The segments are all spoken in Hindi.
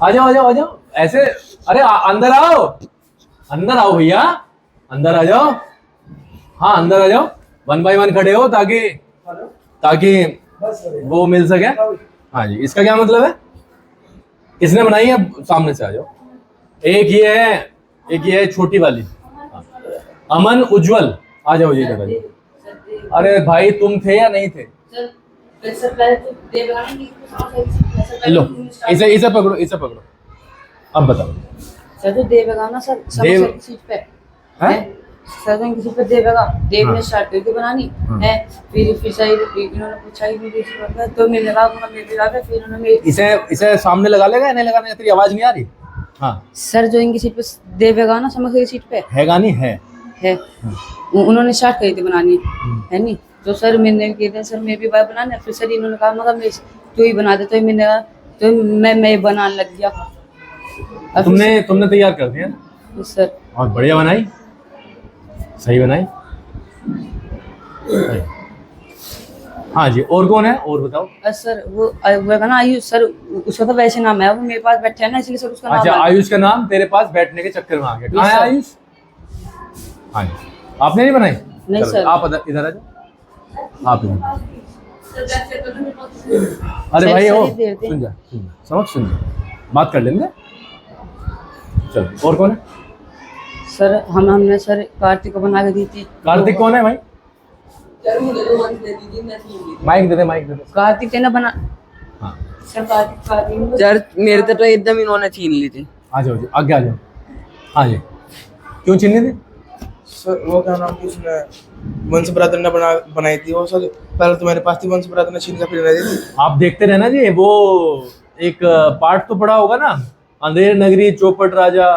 आ जाओ आ जाओ आ जाओ ऐसे। अरे अंदर आओ, अंदर आओ भैया, अंदर आ जाओ। हाँ अंदर आ जाओ, 1 बाय 1 खड़े हो ताकि ताकि वो मिल सके। हाँ जी, इसका क्या मतलब है? किसने बनाई है? सामने से आ जाओ। एक ये है छोटी वाली, अमन उज्जवल। आ जाओ जी दादा जी। अरे भाई तुम थे या नहीं थे? लो इसे पकड़ो, इसे पकड़ो। अब बताओ सर तो देवेगा ना सर, देव सर की सीट पे है सर, की सीट पे देवेगा। देव ने स्टार्ट कर दी बनानी है, फिर सही इन्होंने पूछा कि मेरी सीट पे, तो मैंने लगा मेरे लगा, फिर उन्होंने इसे सामने लगा लेगा या नहीं लगाने? तेरी आवाज नहीं आ रही। हाँ सर जो इनकी सीट पे देवेगा ना, समझ की सीट पे है गानी है उन्होंने स्टार्ट करी थी बनानी है नहीं, तो सर मैंने कहा सर मैं भी बाय बनाने, फिर सर इन्होंने कहा मगर मैं तू ही बना दे, तो मैंने कहा तो मैं बनाने लग गया। तुमने तैयार कर दिया सर, और बढ़िया बनाई, सही बनाई। हाँ जी, और कौन है? और बताओ। सर वो ना आयुष सर, उसका तो वैसे नाम है, वो मेरे पास बैठे है ना, इसलिए सर उसका नाम। अच्छा, आयुष का नाम तेरे पास बैठने के चक्कर में आ गया। कहाँ है आयुष? हाँ जी, आपने नहीं बनाई? नहीं सर। आप इधर आ जाओ, आप इधर। अरे भाई ओ सुन जा, सुन जा, बात कर लेंगे। चलो, और कौन है? सर हमने सर कार्तिक को बना के दी थी। कार्तिक कौन है भाई? माइक दे दे, माइक दे दे। कार्तिक ने बना। हाँ सर कार्तिक सर मेरे तो एकदम इन्होंने छीन ली थी। आ जाओ जी, आगे आ जाओ। हाँ जी, क्यों छीननी थी? सर वो क्या नाम की उसने वंश ब्रदर ने बनाई थी वो सर, पहले तो मेरे पास थी, वंश ब्रदर ने छीन के फिर दी थी। आप देखते रहना जी, वो एक पार्ट तो पढ़ा होगा ना, अंधेर नगरी चौपट राजा,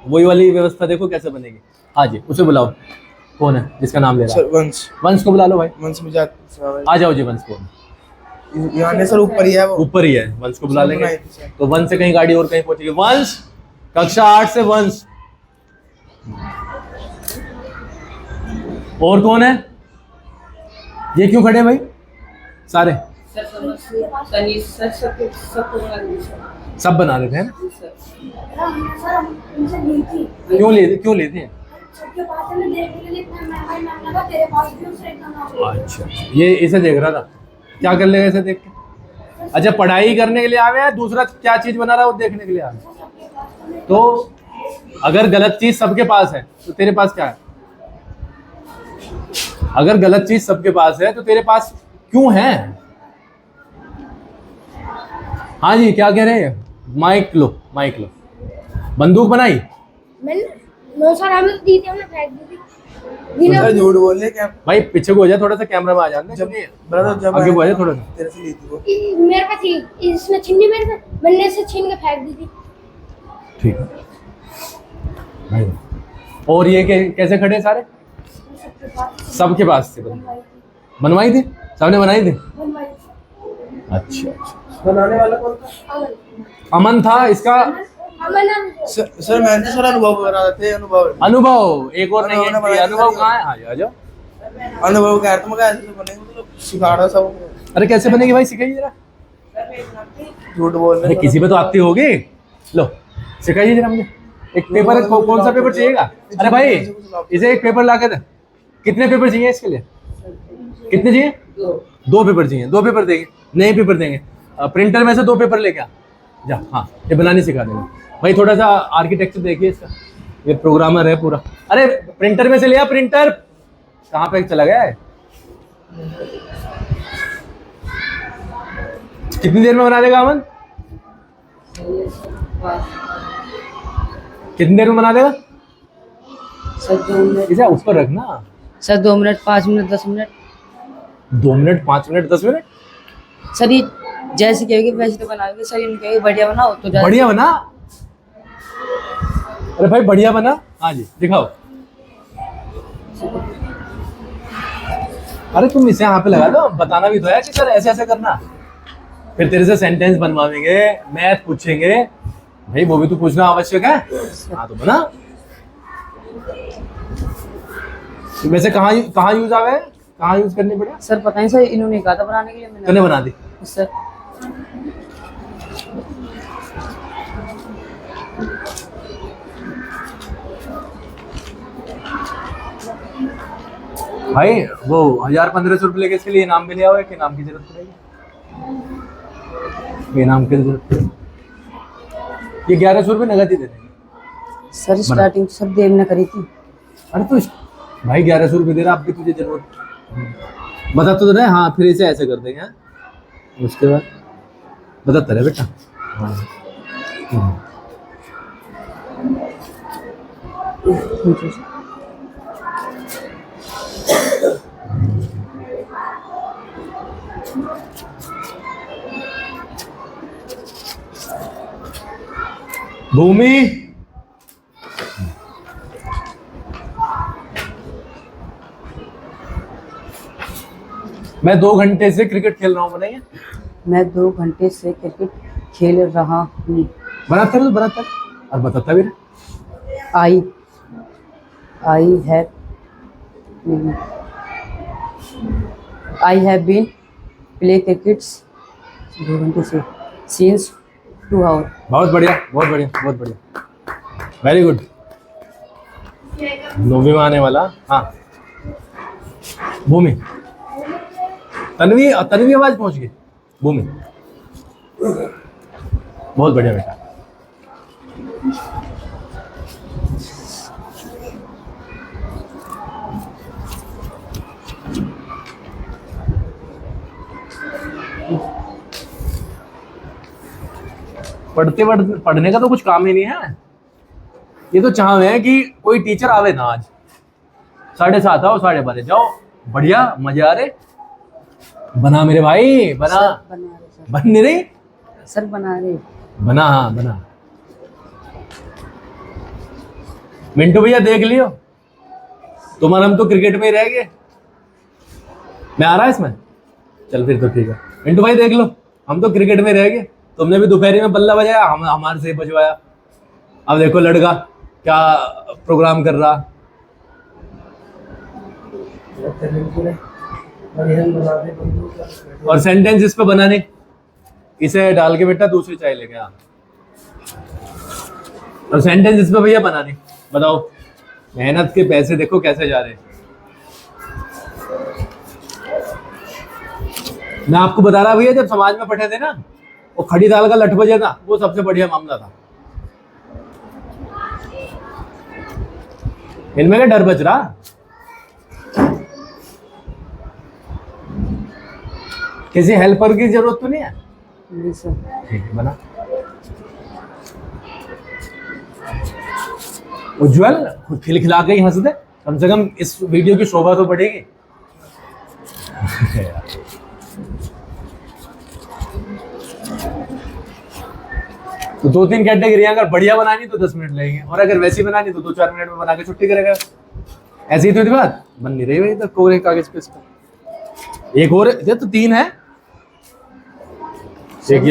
वही वाली व्यवस्था देखो कैसे बनेगी। हाँ जी, उसे बुलाओ। कौन है जिसका नाम ले रहा है? सर वंश को बुला लो भाई। वंश में जात आ जाओ जी, वंश को। यहाँ सर ऊपर ही है वो, ऊपर ही है, वंश को बुला सर लेंगे। बनाई थी सर। तो वंश से कहीं गाड़ी और कहीं पहुंचेगी। वंश, कक्षा 8 से वंश। और कौन है? ये क्यों खड़े हैं भाई सारे? सब बना लेते हैं ना? क्यों लेते हैं? अच्छा, ये इसे देख रहा था, क्या कर लेगा इसे देख के? अच्छा, पढ़ाई करने के लिए आवे हैं, दूसरा क्या चीज बना रहा है वो देखने के लिए आवे। तो अगर गलत चीज सबके पास है तो तेरे पास क्या है? अगर गलत चीज सबके पास है तो तेरे पास क्यों है? हाँ जी, क्या कह रहे हैं? माइक लो, माइक लो। बंदूक बनाई? नो सर, हमने दी थी, हमने फेंक दी थी। सर झूठ बोल रहे क्या भाई? पीछे को हो जाए थोड़ा सा, कैमरा में आ जाने। जब ब्रदर जब आगे को आ जाए थोड़ा सा। तेरे से ली थी वो, मेरे पे थी, इसने छीन ली मेरे से, मैंने इसे छीन के फेंक दी थी। ठीक है भाई। और ये कैसे खड़े सारे? सबके पास थी, बनवाई थी, सबने बनाई थी। अच्छा अच्छा, बनाने वाला कौन था? अमन था इसका। सर मैंने तो सर अनुभव बना थे, अनुभव एक और नहीं है। अनुभव कहाँ है? आ जाओ। अनुभव कह रहा था, मैं ऐसे बनेगा, मतलब सिखा रहा सब। अरे कैसे बनेगी भाई, सिखाइए जरा। झूठ बोल रहे अरे किसी पे तो आती होगी, लो सिखाइए जरा मुझे। एक पेपर, कौन सा पेपर चाहिएगा? अरे भाई इसे एक पेपर ला के दे। कितने पेपर चाहिए इसके लिए? कितने चाहिए? 2 पेपर चाहिए। 2 पेपर देंगे, नए पेपर देंगे। प्रिंटर में से 2 पेपर लेके आ जा। हाँ, ये बनानी सिखा देंगे भाई। थोड़ा सा आर्किटेक्चर देखिए इसका, ये प्रोग्रामर है पूरा। अरे प्रिंटर में से ले आ, प्रिंटर कहाँ पे चला गया है? कितनी देर में बना देगा अमन? कितनी देर में बना देगा? Sir 2 minute. इसे ऊपर रखना sir 2 minute, 5 minute, 10 minute. 2 minute, 5 minute, 10 minute? Sir ये जैसे कहेगी वैसे तो बनाओगे सर, इनको कहेगी बढ़िया बनाओ तो बढ़िया बना। अरे भाई बढ़िया बना। हाँ जी, दिखाओ। अरे तुम इसे यहाँ पे लगा दो, बताना भी तो है कि सर ऐसे ऐसे करना। फिर तेरे से सेंटेंस बनवाएंगे, मैथ पूछेंगे भाई, वो भी तो पूछना आवश्यक है। हाँ तो बना। वैसे कहाँ यूज आवे है? कहाँ यूज करनी पड़े? सर पता नहीं सर, इन्होंने कहा था बनाने के लिए, मैंने तूने बना दी सर। भाई वो 1000-1500 रुपये लेके इसके लिए इनाम भी ले आओ कि इनाम की जरूरत पड़ेगी? इनाम की जरूरत पड़ेगी। ये 1100 रुपये नगद ही दे देंगे। सर स्टार्टिंग सब देवने करी थी। अरे तो भाई 1100 रुपये दे रहा, अब भी तुझे जरूरत बता तो रहे। हाँ फिर इसे ऐसे कर देंगे। हाँ? उसके बाद बताता रहे बेटा। हाँ भूमि, मैं 2 घंटे से क्रिकेट खेल रहा हूँ, बताइए। मैं 2 घंटे से क्रिकेट खेल रहा हूँ। बनाता रहे, बनाता रहे और बताता भी रहे। I have been play cricket 2 घंटे से since 2 hours. बहुत बढ़िया, बहुत बढ़िया, बहुत बढ़िया, वेरी गुड। नोवे में आने वाला। हाँ भूमि, तन्वी, तन्वी आवाज पहुंच गई। भूमि बहुत बढ़िया बेटा। पढ़ने का तो कुछ काम ही नहीं है। ये तो चाह है कि कोई टीचर आवे ना आज 7:30 आओ 12:30 जाओ, बढ़िया मजे आ रहे। बना मेरे भाई, बना। बना रहे सर। बन नहीं रही सर, बना रहे। बना। हाँ बना। मिंटू भैया देख लियो, तुम्हारा हम तो क्रिकेट में ही रह गए। मैं आ रहा है इसमें, चल फिर तो ठीक है। मिंटू भाई देख लो, हम तो क्रिकेट में रह गए। तुमने भी दोपहरी में बल्ला बजाया, हम हमारे से बजवाया। अब देखो लड़का क्या प्रोग्राम कर रहा। और सेंटेंस इस पे बनाने, इसे डाल के बेटा दूसरी चाय लेके आ। और सेंटेंस इस पे भैया बनाने। बताओ, मेहनत के पैसे देखो कैसे जा रहे हैं। मैं आपको बता रहा भैया, जब समाज में पढ़े थे ना, वो खड़ी दाल का लठ बजा था, वो सबसे बढ़िया मामला था। इनमें क्या डर बच रहा? किसी हेल्पर की जरूरत तो नहीं है? नहीं सर। ठीक है, बना। उज्जवल खुद खिलखिला के ही हंस दे, कम से कम इस वीडियो की शोभा तो बढ़ेगी। तो 2-3 कैटेगरियां अगर बढ़िया बनानी तो 10 मिनट लगेंगे, और अगर वैसी बनानी तो 2-4 मिनट में बना के छुट्टी करेगा। ऐसी ही तो बात बन नहीं रही भाई। तो कोरे कागज पे इसका एक और, ये तो 3 है। एक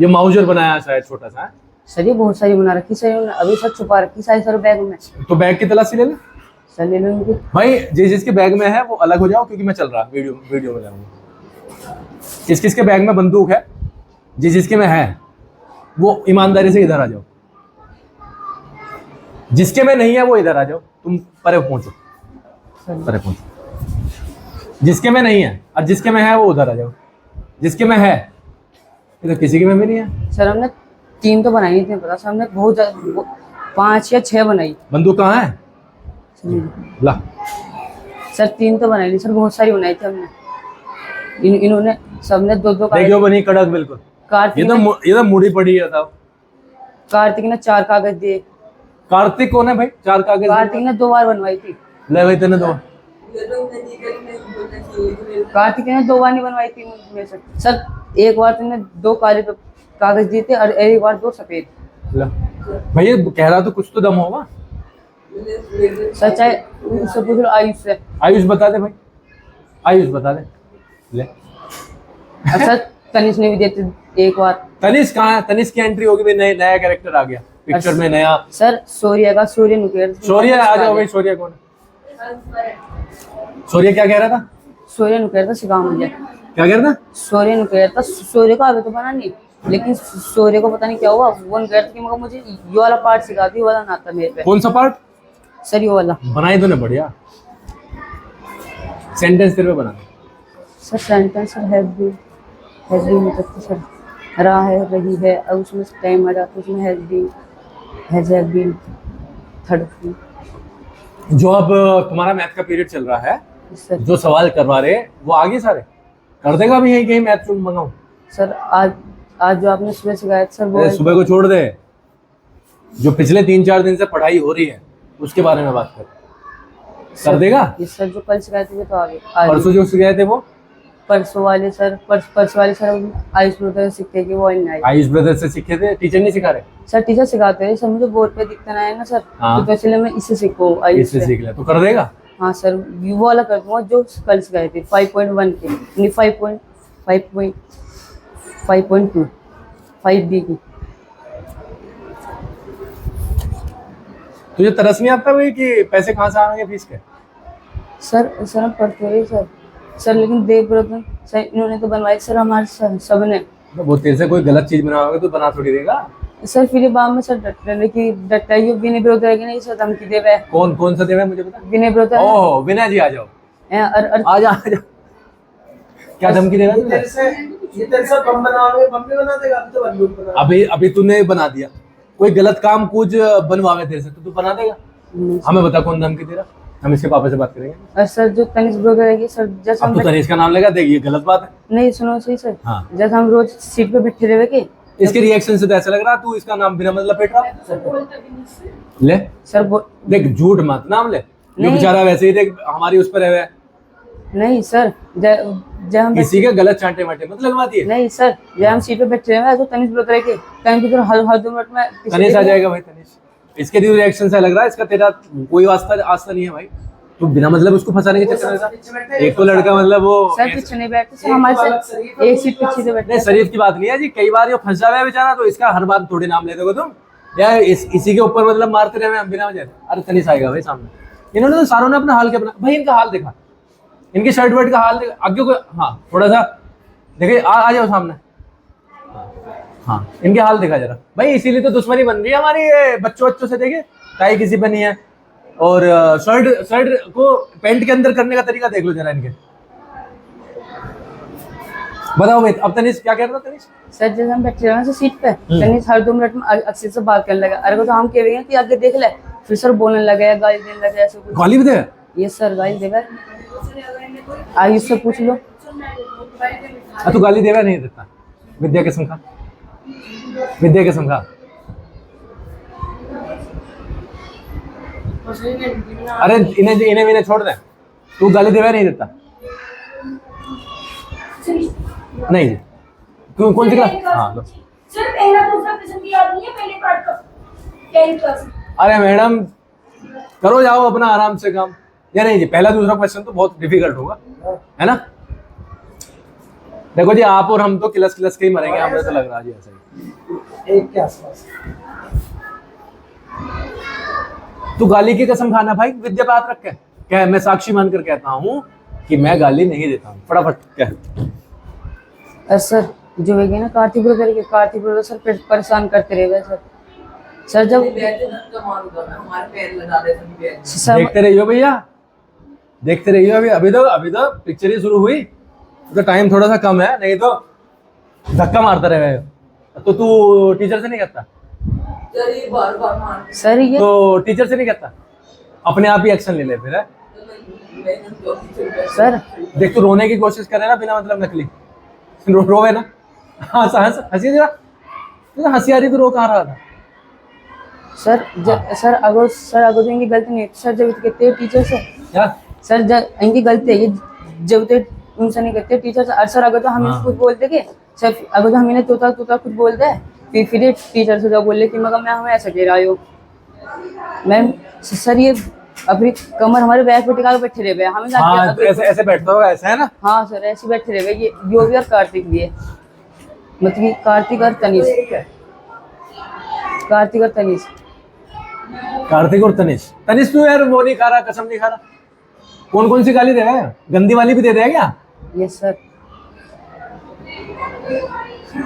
ये माउजर बनाया शायद छोटा सा है। सर ये बहुत सारी बना रखी सर, अभी सब छुपा रखी सारी सर बैग में। तो बैग की तलाशी ले ले सर, ले लो इनकी। भाई। जिसके बैग में है वो अलग हो जाओ, क्योंकि मैं चल रहा वीडियो में जाऊंगा। किसके बैग में बंदूक है, जिसके में है वो ईमानदारी से इधर आ जाओ। जिसके में नहीं है वो इधर आ जाओ। तुम परे पहुंचो, परे पहुंचो। जिसके में नहीं है और जिसके में है वो उधर आ जाओ। जिसके में है, ये तो किसी के में भी नहीं है। सर हमने 3 तो बनाई थी, पता सर हमने बहुत 5 या 6 बनाई। बंदूक कहाँ है? ला। सर 3 तो बनाई नहीं सर, बहुत सारी बनाई थी हमने। इन्होंने सबने 2-2 देखियो बनी कड़क बिल्कुल। ये तो मुड़ी पड़ी है। था कार्तिक ने 4 कागज दिए। कार्तिक कौन है भाई? 4 कागज कार्तिक ने 2 बार बनवाई थी। ले भाई तेने 2। कार्तिक ने 2 बार नहीं बनवाई थी मेरे से। सर एक बार तुमने 2 काले कागज दिए थे और एक बार 2 सफेद। ला भैया, कह रहा तो कुछ तो दम होगा। सच है, उससे पूछ लो आयुष से। आयुष बता दे भाई, आयुष बता दे। ले अच्छा तनिष ने भी देते एक बार। तनिष कहाँ है? तनिष की एंट्री होगी भाई, नया कैरेक्टर आ गया पिक्चर में नया। सर सूर्य का, सूर्य नुकेर। शौर्य आ जाओ भाई। शौर्य कौन है? शौर्य क्या कह रहा था? सूर्य नुकेर था, सिखा मुझे। क्या कह रहा था? सूर्य नुकेर था। सूर्य को अभी तो बना नहीं, लेकिन सूर्य को पता नहीं क्या हुआ, वो नुकेर था कि मगर मुझे ये वाला पार्ट सिखा दी, वाला ना था मेरे पे। कौन सा पार्ट? सर ये वाला बनाई तूने बढ़िया। सेंटेंस तेरे पे बना दे। Sir sentence sir have been मतलब कि सर रहा है, रही है, अब उसमें टाइम आ जाता है, उसमें has been, have been, third. जो अब तुम्हारा मैथ का पीरियड चल रहा है, सर जो सवाल करवा रहे वो आगे सारे कर देगा भी, यहीं कहीं मैथ तुम मंगाऊं? सर आज जो आपने सुबह सिखाया था, सर वो अरे सुबह को छोड़ दे, जो पिछले 3-4 दिन से पढ़ाई हो रही है उसके बारे में बात कर देगा। ये सर जो कल सिखाए थे वो तो आगे परसों जो सिखाए थे वो परसों वाले सर आयुष ब्रदर सीखते कि वो नहीं आए। आयुष ब्रदर से सीखे थे, टीचर नहीं सिखा रहे? सर टीचर सिखाते हैं सर, मुझे बोर्ड पे दिखता ना है ना सर, हाँ। तो इसलिए मैं इससे सीखूं आयुष इससे से। सीख ले तो कर देगा। हाँ सर वो वाला कर दूंगा जो कल सिखाए थे 5.1 के, यानी 5.2 5B की। तुझे तरस नहीं आता भाई कि पैसे कहाँ से आएंगे फीस के? सर हम पढ़ते हैं सर लेकिन देव ब्रदर सर इन्होंने तो बनवाई सर, हमारे सर सब ने। वो तेरे से कोई गलत चीज बनाओगे तो बना थोड़ी देगा। सर फिर ये बाद में सर डरता है, विनय ब्रदर है कि नहीं सर, धमकी दे रहा है। कौन सा देवा है मुझे बता। विनय ब्रदर ओह विनय जी आ जाओ, आ जाओ। क्या धमकी देगा तुझे? ये तेरे से बम बनाओगे, बम भी बना देगा। अभी तो बंदूक बना। अभी तूने बना दिया, कोई गलत काम कुछ बनवावे तेरे से तो तू बना देगा। हमें बता कौन धमकी दे रहा, हम इसके पापा से बात करेंगे। और सर जो तनिष ब्रदर है सर, जैसे अब तो तनिष का नाम लेगा, देख ये गलत बात है। नहीं सुनो सही सर, हाँ। जैसे हम रोज सीट पे बैठे रहे के इसके रिएक्शन से तो ऐसा लग रहा तू इसका नाम बिना मतलब पेट रहा। ले सर देख, झूठ मत नाम ले, ये नहीं। बेचारा वैसे ही देख हमारी उस पर है। नहीं सर जब हम किसी के गलत चांटे माटे मत लगवा दिए। नहीं सर जब हम सीट पे बैठे रहे तो तनिष ब्रदर है के तनिष ब्रदर हर 2 मिनट में तनिष आ जाएगा भाई। तनिष इसके रिएक्शन से लग रहा है इसका तेरा कोई आस्था नहीं है भाई। तू बिना मतलब उसको फंसाने के चक्कर में, एक तो लड़का मतलब वो सर पीछे नहीं बैठते सर, हमारे से एक सीट पीछे से बैठते नहीं, शरीफ की बात नहीं है जी। कई बार ये फंसा हुआ है बेचारा, तो इसका हर बार थोड़े नाम ले दोगे तुम, या इसी के ऊपर मतलब मारते रहे हम बिना वजह। अरे तनिष आएगा भाई सामने। इन्होंने तो सारों ने अपना हाल क्या बना भाई, इनका हाल देखा, इनके शर्ट वर्ट का हाल देखा आगे को। हाँ थोड़ा सा देखिए, आ जाओ सामने। हाँ इनके हाल देखा जरा भाई, इसीलिए तो दुश्मनी बन रही है हमारी बच्चों से। देखे टाई किसी पे नहीं है, और शर्ट को पैंट के अंदर करने का तरीका देख लो जरा इनके। बताओ भाई अब तनिष क्या कह रहा था? तनिष सर जैसे हम बैठे रहे सीट पे, तनिष हर 2 मिनट में अक्षय से बात करने लगा। अरे तो हम कह रहे हैं कि आगे देख ले, फिर सर बोलने लगे, गाली देने लगे, ऐसे कुछ। गाली भी दे? ये सर गाली देगा, आयुष से पूछ लो। तू गाली देगा नहीं देता? विद्या किस्म का, विद्या किस्म का। अरे इन्हें छोड़ दे, तू गाली देगा नहीं देता? नहीं जी, क्यों कौन सी क्लास? हाँ लो। सर पहला दूसरा प्रश्न की याद नहीं है, पहले पार्ट का 10th क्लास। अरे मैडम करो जाओ अपना आराम से काम। या नहीं जी, पहला दूसरा क्वेश्चन तो बहुत डिफिकल्ट होगा, है ना? देखो जी आप और हम तो किलस के ही मरेंगे, हमें तो लग रहा है जी ऐसा ही। एक के आसपास। तू गाली की कसम खाना भाई, विद्या पे हाथ रख के क्या? मैं साक्षी मानकर कहता हूँ कि मैं गाली नहीं देता हूँ। फटाफट क्या? सर जो है ना कार्तिक ब्रदर सर परेशान करते रहे सर जब सर देखते रहियो भैया, देखते रहियो। अभी तो पिक्चर ही शुरू हुई, तो टाइम थोड़ा सा कम है, नहीं तो धक्का मारता रहे। तो तू टीचर से नहीं करता? सर ये तो टीचर से नहीं करता, अपने आप ही एक्शन ले ले फिर है? सर देख तू रोने की कोशिश करे ना बिना मतलब नकली, रोवे ना। हंसी हंसी आ रही, तो रो कहाँ रहा था? सर अगर जो इनकी गलती नहीं है सर, जब कहते हैं टीचर से क्या सर जब इनकी गलती है ये, जब तो उनसे नहीं कहते टीचर से। सर अगर तो हम इनको कुछ बोलते के सर, अगर तो हम इन्हें तोता कुछ बोलते हैं, फिर ये टीचर से जब बोले कि मगर मैं हमें ऐसा कह रहा हूँ मैम। सर ये अपनी कमर हमारे बैग पे टिका के बैठे रहे, हमें हाँ, तो ऐसे बैठता होगा, ऐसा है ना? हाँ सर ऐसे बैठे रहे। ये जो भी और कार्तिक भी है, मतलब कि कार्तिक और तनिष। तनिष तू यार वो नहीं खा रहा, कसम नहीं खा रहा। कौन सी गाली दे रहा है? गंदी वाली भी दे रहा है क्या? Yes sir.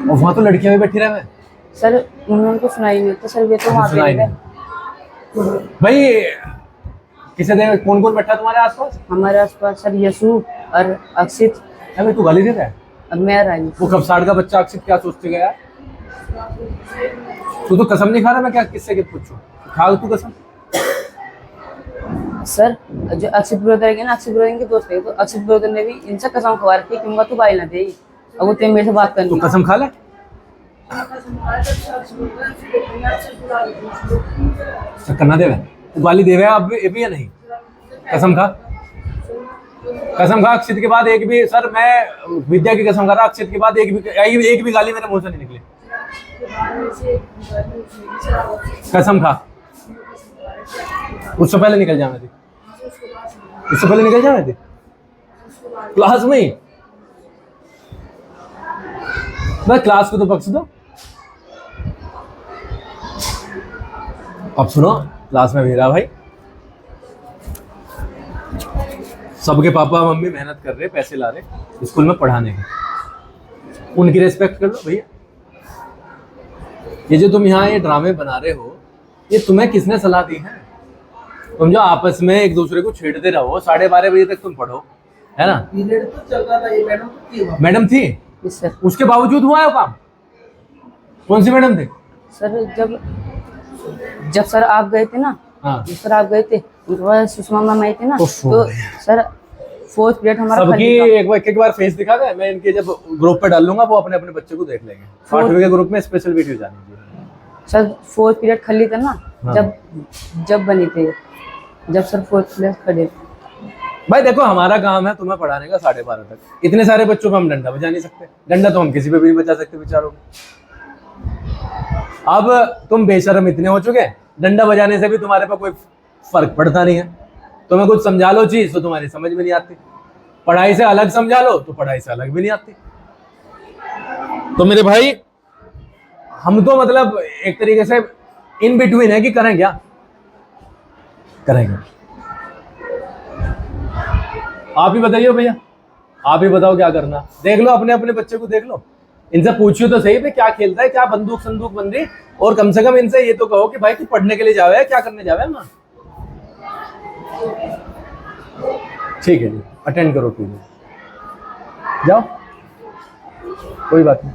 और वहाँ तो लड़कियां भी बैठी रहे हैं सर उन्होंने तो सुनाई नहीं, तो सर वे तो वहाँ पे रह गए। भाई। किसे दे? कौन कौन बैठा तुम्हारे आसपास? हमारे आसपास सर यशु और अक्षित अरे तू गाली देता है? और मैं रानी। वो कबसाड़ का बच्चा अक्षित क्या सोचते यार? तू तो कसम नहीं खा रहा, मैं क्या किससे क्या पूछूं? खा तू कसम। सर जो अक्षित ब्रदर है ना, अक्षित ब्रदर के दोस्त है, तो अक्षित ब्रदर ने भी इनसे कसम खवा रखी क्योंकि तू गाली ना दे, अब वो तेरे मेरे से बात तू करनी। कसम खा ले। करना देवे तू गाली देवे अब भी या नहीं? कसम खा, कसम खा। अक्षित के बाद एक भी, सर मैं विद्या की कसम खा रहा, अक्षित के बाद एक भी गाली मेरे मुंह से नहीं निकली। कसम खा। उससे पहले निकल जाना थी, उससे पहले निकल जाना थी क्लास में ही। बस क्लास को तो बख्श दो। अब सुनो, क्लास में वीरा भाई, सबके पापा मम्मी मेहनत कर रहे, पैसे ला रहे स्कूल में पढ़ाने के, उनकी रिस्पेक्ट कर लो भैया। ये जो तुम यहाँ ये ड्रामे बना रहे हो, ये तुम्हें किसने सलाह दी है? तुम जो आपस में एक दूसरे को छेड़ते रहो, 12:30 बजे तक तुम पढ़ो, है ना? पीरियड तो चल रहा था, ये मैडम तो थी वहाँ। मैडम थी, यस सर। उसके बावजूद हुआ है वो काम? कौन सी मैडम थी? सर जब सर आप गए थे ना, हाँ, जब सर आप गए थे उनके बाद सुषमा मैम आई थी ना, उफ, तो सर 4th पीरियड हमारा सबकी खाली था। एक बार फेस दिखा दे, मैं इनके जब ग्रुप पे डाल लूंगा वो अपने अपने बच्चे को देख लेंगे। 8वीं के ग्रुप में स्पेशल वीडियो जानी सर 4th पीरियड खाली था ना, हाँ। जब बनी थी, जब सर 4th पीरियड खड़े। भाई देखो, हमारा काम है तुम्हें पढ़ाने का 12:30 तक। इतने सारे बच्चों को हम डंडा बजा नहीं सकते, डंडा तो हम किसी पे भी नहीं बजा सकते बेचारों को। अब तुम बेशर्म इतने हो चुके, डंडा बजाने से भी तुम्हारे पे कोई फर्क पड़ता नहीं है। तुम्हें कुछ समझा लो चीज तो तुम्हारी समझ में नहीं आती, पढ़ाई से अलग समझा लो तो पढ़ाई से अलग भी नहीं आती। तो मेरे भाई, हम तो मतलब एक तरीके से इन बिटवीन है कि करें क्या करेंगे। आप ही बताइए भैया, आप ही बताओ क्या करना। देख लो अपने अपने बच्चे को, देख लो, इनसे पूछियो तो सही पे क्या खेलता है, क्या बंदूक संदूक बन रही, और कम से कम इनसे ये तो कहो कि भाई तू पढ़ने के लिए जावे है, क्या करने जावे ना। ठीक है जी, अटेंड करो प्लीज, जाओ, कोई बात नहीं।